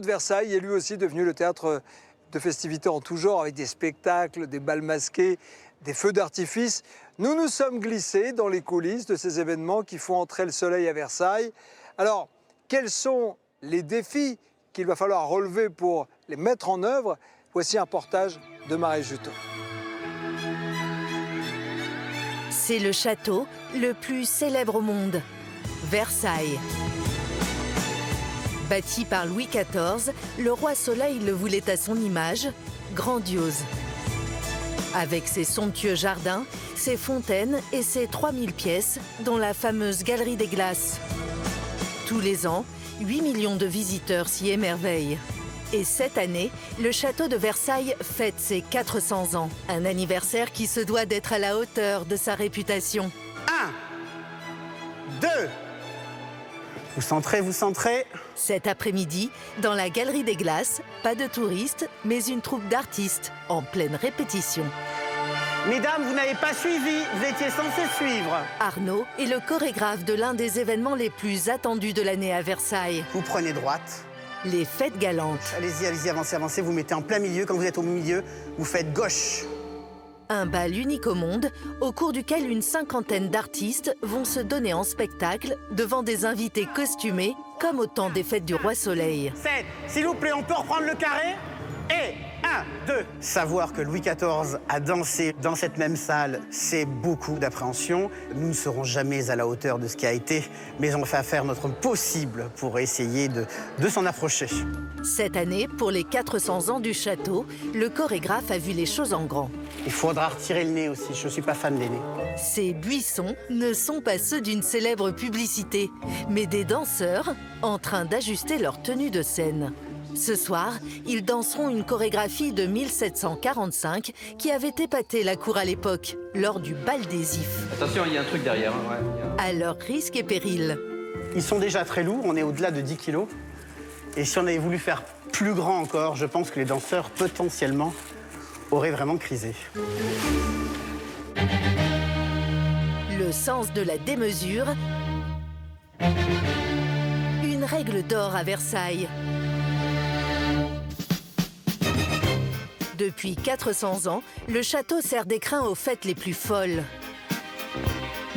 de Versailles est lui aussi devenu le théâtre de festivités en tout genre, avec des spectacles, des bals masqués, des feux d'artifice. Nous nous sommes glissés dans les coulisses de ces événements qui font entrer le soleil à Versailles. Alors, quels sont les défis qu'il va falloir relever pour les mettre en œuvre? Voici un reportage de Marie Juteau. C'est le château le plus célèbre au monde, Versailles. Bâti par Louis XIV, le roi Soleil le voulait à son image, grandiose. Avec ses somptueux jardins, ses fontaines et ses 3000 pièces, dont la fameuse Galerie des Glaces. Tous les ans, 8 millions de visiteurs s'y émerveillent. Et cette année, le château de Versailles fête ses 400 ans. Un anniversaire qui se doit d'être à la hauteur de sa réputation. 1, 2. Vous centrez, vous centrez. Cet après-midi, dans la Galerie des Glaces, pas de touristes, mais une troupe d'artistes en pleine répétition. Mesdames, vous n'avez pas suivi, vous étiez censés suivre. Arnaud est le chorégraphe de l'un des événements les plus attendus de l'année à Versailles. Vous prenez droite. Les fêtes galantes. Allez-y, allez-y, avancez, avancez. Vous mettez en plein milieu. Quand vous êtes au milieu, vous faites gauche. Un bal unique au monde, au cours duquel une cinquantaine d'artistes vont se donner en spectacle devant des invités costumés, comme au temps des fêtes du Roi Soleil. 7. S'il vous plaît, on peut reprendre le carré? Et 1, 2. Savoir que Louis XIV a dansé dans cette même salle, c'est beaucoup d'appréhension. Nous ne serons jamais à la hauteur de ce qui a été, mais on va faire notre possible pour essayer de s'en approcher. Cette année, pour les 400 ans du château, le chorégraphe a vu les choses en grand. Il faudra retirer le nez aussi, je ne suis pas fan des nez. Ces buissons ne sont pas ceux d'une célèbre publicité, mais des danseurs en train d'ajuster leur tenue de scène. Ce soir, ils danseront une chorégraphie de 1745 qui avait épaté la cour à l'époque, lors du bal des Ifs. Attention, il y a un truc derrière. Hein, ouais. À leur risque et péril. Ils sont déjà très lourds, on est au-delà de 10 kilos. Et si on avait voulu faire plus grand encore, je pense que les danseurs, potentiellement, auraient vraiment crisé. Le sens de la démesure, une règle d'or à Versailles. Depuis 400 ans, le château sert d'écrin aux fêtes les plus folles.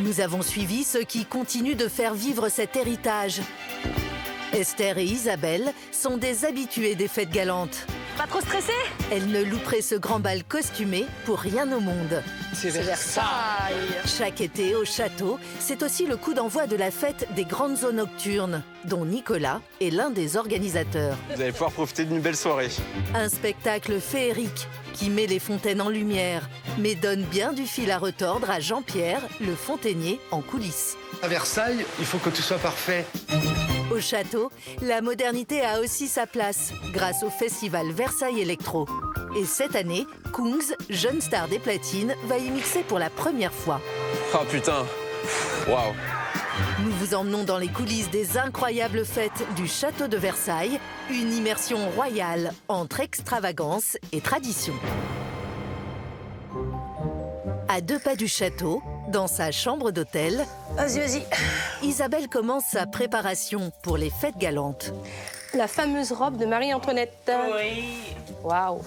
Nous avons suivi ceux qui continuent de faire vivre cet héritage. Esther et Isabelle sont des habituées des fêtes galantes. Pas trop stressé? Elles ne louperaient ce grand bal costumé pour rien au monde. C'est Versailles. Chaque été au château, c'est aussi le coup d'envoi de la fête des grandes eaux nocturnes, dont Nicolas est l'un des organisateurs. Vous allez pouvoir profiter d'une belle soirée. Un spectacle féerique qui met les fontaines en lumière, mais donne bien du fil à retordre à Jean-Pierre, le fontainier, en coulisses. À Versailles, il faut que tout soit parfait. Au château, la modernité a aussi sa place, grâce au festival Versailles Electro. Et cette année, Kungs, jeune star des platines, va y mixer pour la première fois. Oh putain, waouh. Nous vous emmenons dans les coulisses des incroyables fêtes du château de Versailles, une immersion royale entre extravagance et tradition. À 2 pas du château, dans sa chambre d'hôtel, Vas-y, vas-y. Isabelle commence sa préparation pour les fêtes galantes. La fameuse robe de Marie-Antoinette. Oui. Waouh.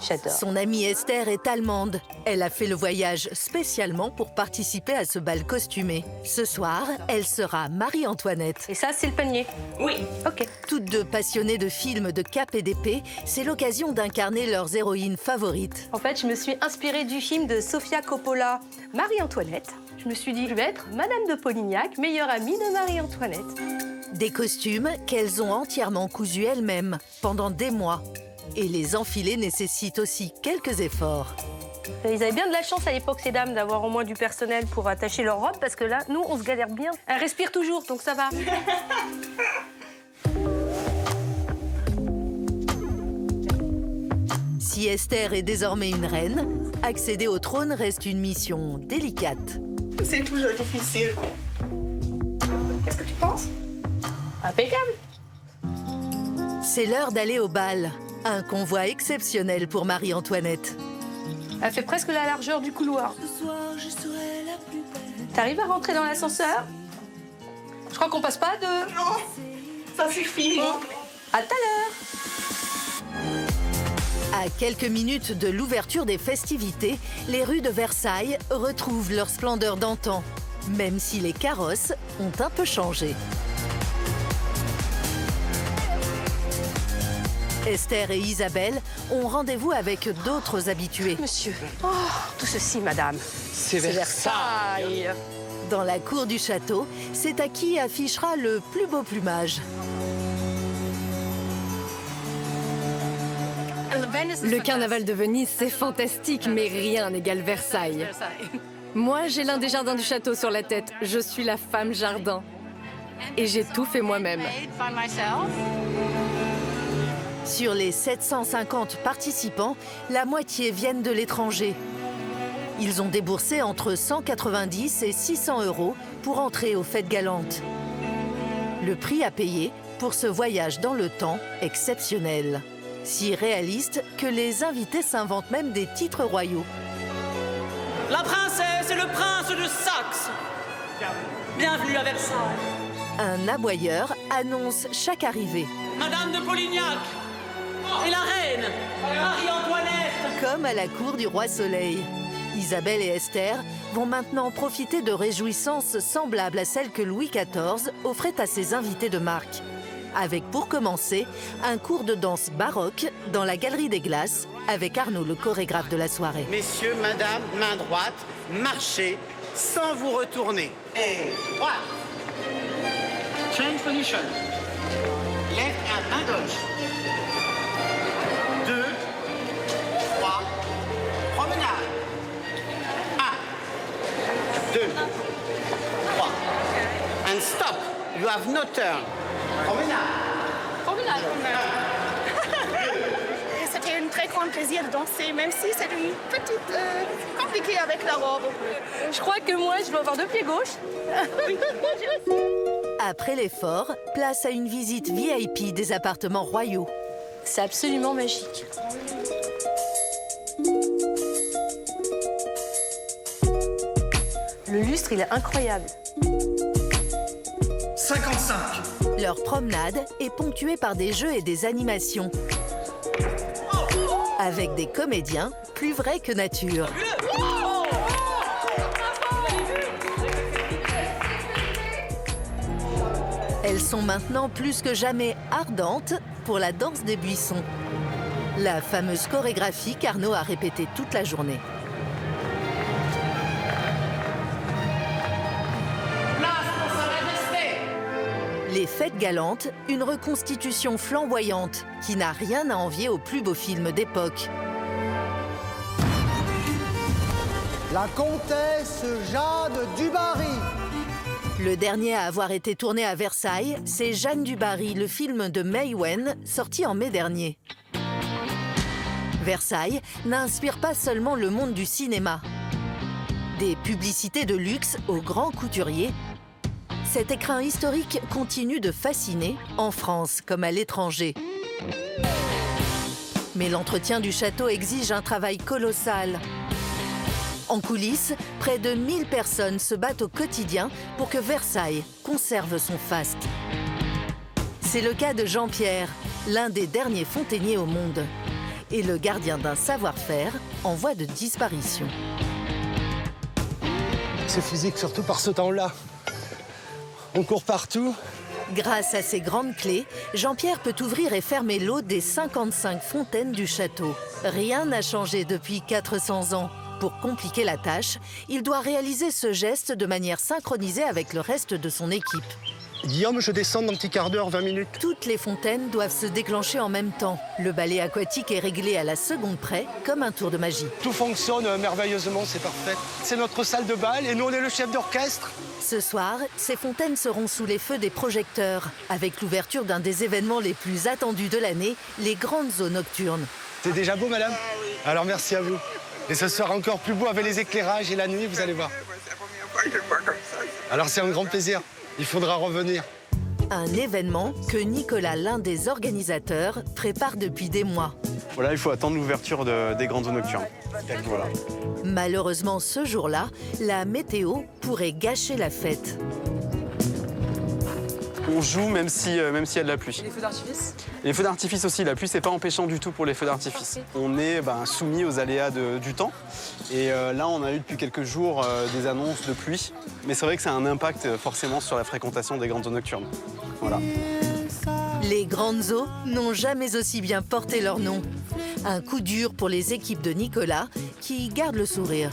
J'adore. Son amie Esther est allemande. Elle a fait le voyage spécialement pour participer à ce bal costumé. Ce soir, elle sera Marie-Antoinette. Et ça, c'est le panier. Oui. Ok. Toutes deux passionnées de films de cap et d'épée, c'est l'occasion d'incarner leurs héroïnes favorites. En fait, je me suis inspirée du film de Sofia Coppola, Marie-Antoinette. Je me suis dit, je vais être Madame de Polignac, meilleure amie de Marie-Antoinette. Des costumes qu'elles ont entièrement cousus elles-mêmes pendant des mois. Et les enfiler nécessite aussi quelques efforts. Ils avaient bien de la chance à l'époque, ces dames, d'avoir au moins du personnel pour attacher leurs robes, parce que là, nous, on se galère bien. Elles respirent toujours, donc ça va. Si Esther est désormais une reine, accéder au trône reste une mission délicate. C'est toujours difficile. Qu'est-ce que tu penses? Impeccable. C'est l'heure d'aller au bal. Un convoi exceptionnel pour Marie-Antoinette. Elle fait presque la largeur du couloir. T'arrives à rentrer dans l'ascenseur? Je crois qu'on passe pas de... Non, ça suffit. À tout à l'heure. À quelques minutes de l'ouverture des festivités, les rues de Versailles retrouvent leur splendeur d'antan, même si les carrosses ont un peu changé. Esther et Isabelle ont rendez-vous avec d'autres habitués. Monsieur. Oh, tout ceci, madame. C'est Versailles. Dans la cour du château, c'est à qui affichera le plus beau plumage. Le carnaval de Venise, c'est fantastique, mais rien n'égale Versailles. Moi, j'ai l'un des jardins du château sur la tête. Je suis la femme jardin. Et j'ai tout fait moi-même. Sur les 750 participants, la moitié viennent de l'étranger. Ils ont déboursé entre 190 et 600 € pour entrer aux fêtes galantes. Le prix à payer pour ce voyage dans le temps exceptionnel. Si réaliste que les invités s'inventent même des titres royaux. La princesse et le prince de Saxe. Bienvenue à Versailles. Un aboyeur annonce chaque arrivée. Madame de Polignac et la reine, Marie-Antoinette. Comme à la cour du roi Soleil. Isabelle et Esther vont maintenant profiter de réjouissances semblables à celles que Louis XIV offrait à ses invités de marque. Avec pour commencer un cours de danse baroque dans la Galerie des Glaces avec Arnaud, le chorégraphe de la soirée. Messieurs, madame, main droite, marchez sans vous retourner. Et droite. Change position. Left hand, main gauche. 2, 3, promenade. 1, 2, 3. And stop. You have no turn. Promenade. Et c'était un très grand plaisir de danser, même si c'est une petite compliqué avec la robe. Je crois que moi, je dois avoir 2 pieds gauches. Après l'effort, place à une visite VIP des appartements royaux. C'est absolument magique. Le lustre, il est incroyable. 55. Leur promenade est ponctuée par des jeux et des animations. Avec des comédiens plus vrais que nature. Elles sont maintenant plus que jamais ardentes pour la danse des buissons. La fameuse chorégraphie qu'Arnaud a répétée toute la journée. Les Fêtes galantes, une reconstitution flamboyante qui n'a rien à envier aux plus beaux films d'époque. La comtesse Jeanne du Barry. Le dernier à avoir été tourné à Versailles, c'est Jeanne du Barry, le film de May Wen, sorti en mai dernier. Versailles n'inspire pas seulement le monde du cinéma. Des publicités de luxe aux grands couturiers, cet écrin historique continue de fasciner, en France comme à l'étranger. Mais l'entretien du château exige un travail colossal. En coulisses, près de 1000 personnes se battent au quotidien pour que Versailles conserve son faste. C'est le cas de Jean-Pierre, l'un des derniers fontainiers au monde, et le gardien d'un savoir-faire en voie de disparition. C'est physique, surtout par ce temps-là. On court partout. Grâce à ses grandes clés, Jean-Pierre peut ouvrir et fermer l'eau des 55 fontaines du château. Rien n'a changé depuis 400 ans. Pour compliquer la tâche, il doit réaliser ce geste de manière synchronisée avec le reste de son équipe. Guillaume, je descends dans un petit quart d'heure, 20 minutes. Toutes les fontaines doivent se déclencher en même temps. Le balai aquatique est réglé à la seconde près, comme un tour de magie. Tout fonctionne merveilleusement, c'est parfait. C'est notre salle de bal et nous, on est le chef d'orchestre. Ce soir, ces fontaines seront sous les feux des projecteurs, avec l'ouverture d'un des événements les plus attendus de l'année, les grandes eaux nocturnes. C'est déjà beau, madame? Alors merci à vous. Et ce sera encore plus beau avec les éclairages et la nuit, vous allez voir. Alors c'est un grand plaisir. Il faudra revenir. Un événement que Nicolas, l'un des organisateurs, prépare depuis des mois. Voilà, il faut attendre l'ouverture des grandes eaux nocturnes. Voilà. Malheureusement, ce jour-là, la météo pourrait gâcher la fête. On joue même s'il y a de la pluie. Les feux d'artifice? Les feux d'artifice aussi, la pluie, c'est pas empêchant du tout pour les feux d'artifice. On est soumis aux aléas du temps. Et là, on a eu depuis quelques jours des annonces de pluie. Mais c'est vrai que ça a un impact forcément sur la fréquentation des grandes eaux nocturnes. Voilà. Les grandes eaux n'ont jamais aussi bien porté leur nom. Un coup dur pour les équipes de Nicolas, qui gardent le sourire.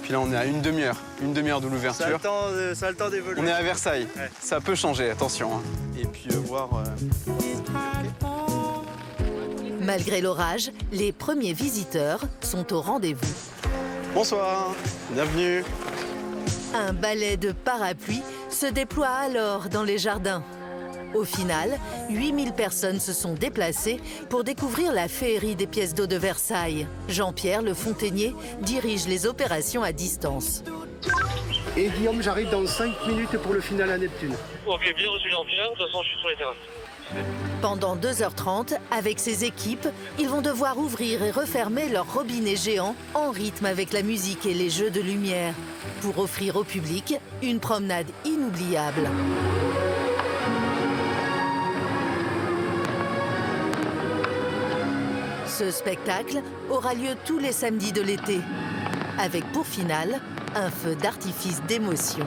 Puis là, on est à une demi-heure de l'ouverture. Ça a le temps d'évoluer. On est à Versailles. Ouais. Ça peut changer, attention. Hein. Et puis voir... Malgré l'orage, les premiers visiteurs sont au rendez-vous. Bonsoir, bienvenue. Un balai de parapluies se déploie alors dans les jardins. Au final, 8000 personnes se sont déplacées pour découvrir la féerie des pièces d'eau de Versailles. Jean-Pierre, le fontainier, dirige les opérations à distance. Et Guillaume, j'arrive dans 5 minutes pour le final à Neptune. Ok, bien reçu Jean-Pierre, de toute façon je suis sur les terrasses. Pendant 2h30, avec ses équipes, ils vont devoir ouvrir et refermer leur robinet géant en rythme avec la musique et les jeux de lumière, pour offrir au public une promenade inoubliable. Ce spectacle aura lieu tous les samedis de l'été, avec pour finale un feu d'artifice d'émotion.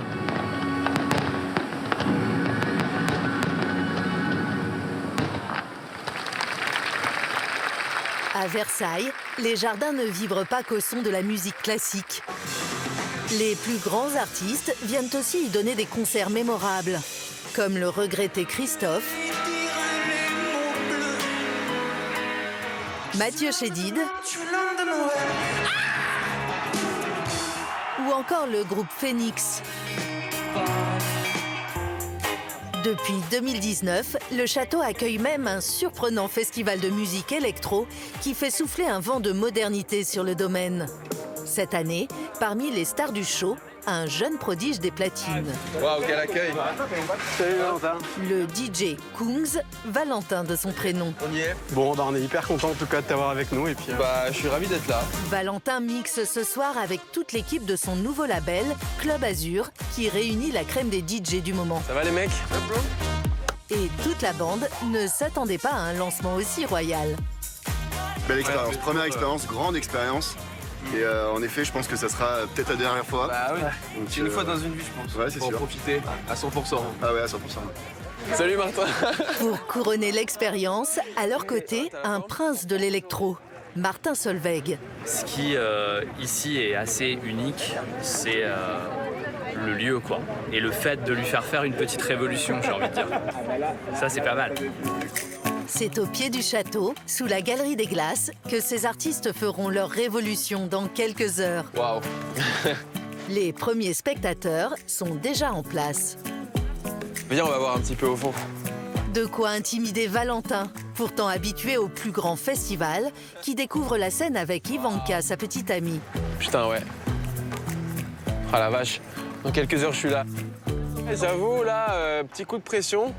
À Versailles, les jardins ne vibrent pas qu'au son de la musique classique. Les plus grands artistes viennent aussi y donner des concerts mémorables, comme le regretté Christophe, Mathieu Chédid ou encore le groupe Phoenix. Depuis 2019, le château accueille même un surprenant festival de musique électro qui fait souffler un vent de modernité sur le domaine. Cette année, parmi les stars du show, un jeune prodige des platines. Waouh, quel accueil! Salut Valentin. Le DJ Kungs, Valentin de son prénom. On y est. Bon, on est hyper content en tout cas de t'avoir avec nous. Et puis, je suis ravi d'être là. Valentin mixe ce soir avec toute l'équipe de son nouveau label, Club Azur, qui réunit la crème des DJ du moment. Ça va les mecs? Et toute la bande ne s'attendait pas à un lancement aussi royal. Belle expérience, première expérience, grande expérience. Et en effet, je pense que ça sera peut-être la dernière fois. Bah oui, donc, une fois dans une vie, je pense. Ouais, c'est sûr. Pour en profiter à 100%. Ah ouais, à 100%. Salut Martin. Pour couronner l'expérience, à leur côté, un prince de l'électro, Martin Solveig. Ce qui, ici, est assez unique, c'est le lieu, quoi. Et le fait de lui faire une petite révolution, j'ai envie de dire. Ça, c'est pas mal. C'est au pied du château, sous la Galerie des Glaces, que ces artistes feront leur révolution dans quelques heures. Waouh. Les premiers spectateurs sont déjà en place. Viens, on va voir un petit peu au fond. De quoi intimider Valentin, pourtant habitué au plus grand festival, qui découvre la scène avec Ivanka, sa petite amie. Putain, ouais. Ah la vache, dans quelques heures, je suis là. Et j'avoue, là, petit coup de pression.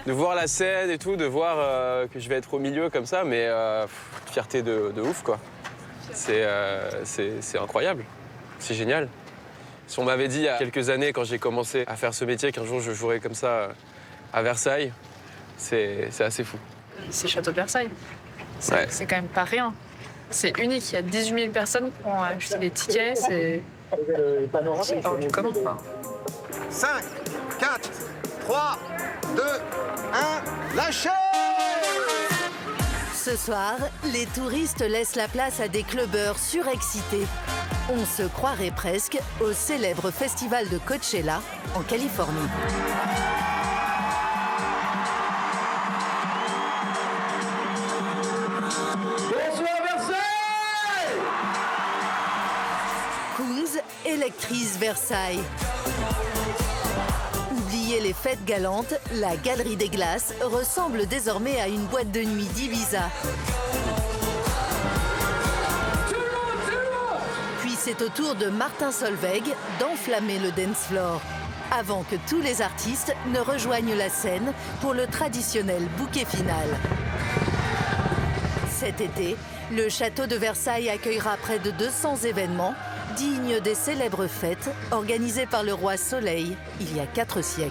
De voir la scène et tout, de voir que je vais être au milieu comme ça, mais fierté de ouf, quoi. C'est incroyable, c'est génial. Si on m'avait dit il y a quelques années, quand j'ai commencé à faire ce métier, qu'un jour je jouerais comme ça à Versailles, c'est assez fou. C'est le château de Versailles. Ouais. C'est quand même pas rien. C'est unique, il y a 18 000 personnes qui ont acheté des tickets, c'est hors du commun. 5, 4, 3, 2, 1, lâchez! Ce soir, les touristes laissent la place à des clubbeurs surexcités. On se croirait presque au célèbre festival de Coachella en Californie. Bonsoir Versailles! Kungs électrise Versailles. Oubliez les fêtes galantes, la Galerie des Glaces ressemble désormais à une boîte de nuit d'Ibiza. Puis c'est au tour de Martin Solveig d'enflammer le dance floor, avant que tous les artistes ne rejoignent la scène pour le traditionnel bouquet final. Cet été, le château de Versailles accueillera près de 200 événements dignes des célèbres fêtes organisées par le roi Soleil il y a 4 siècles.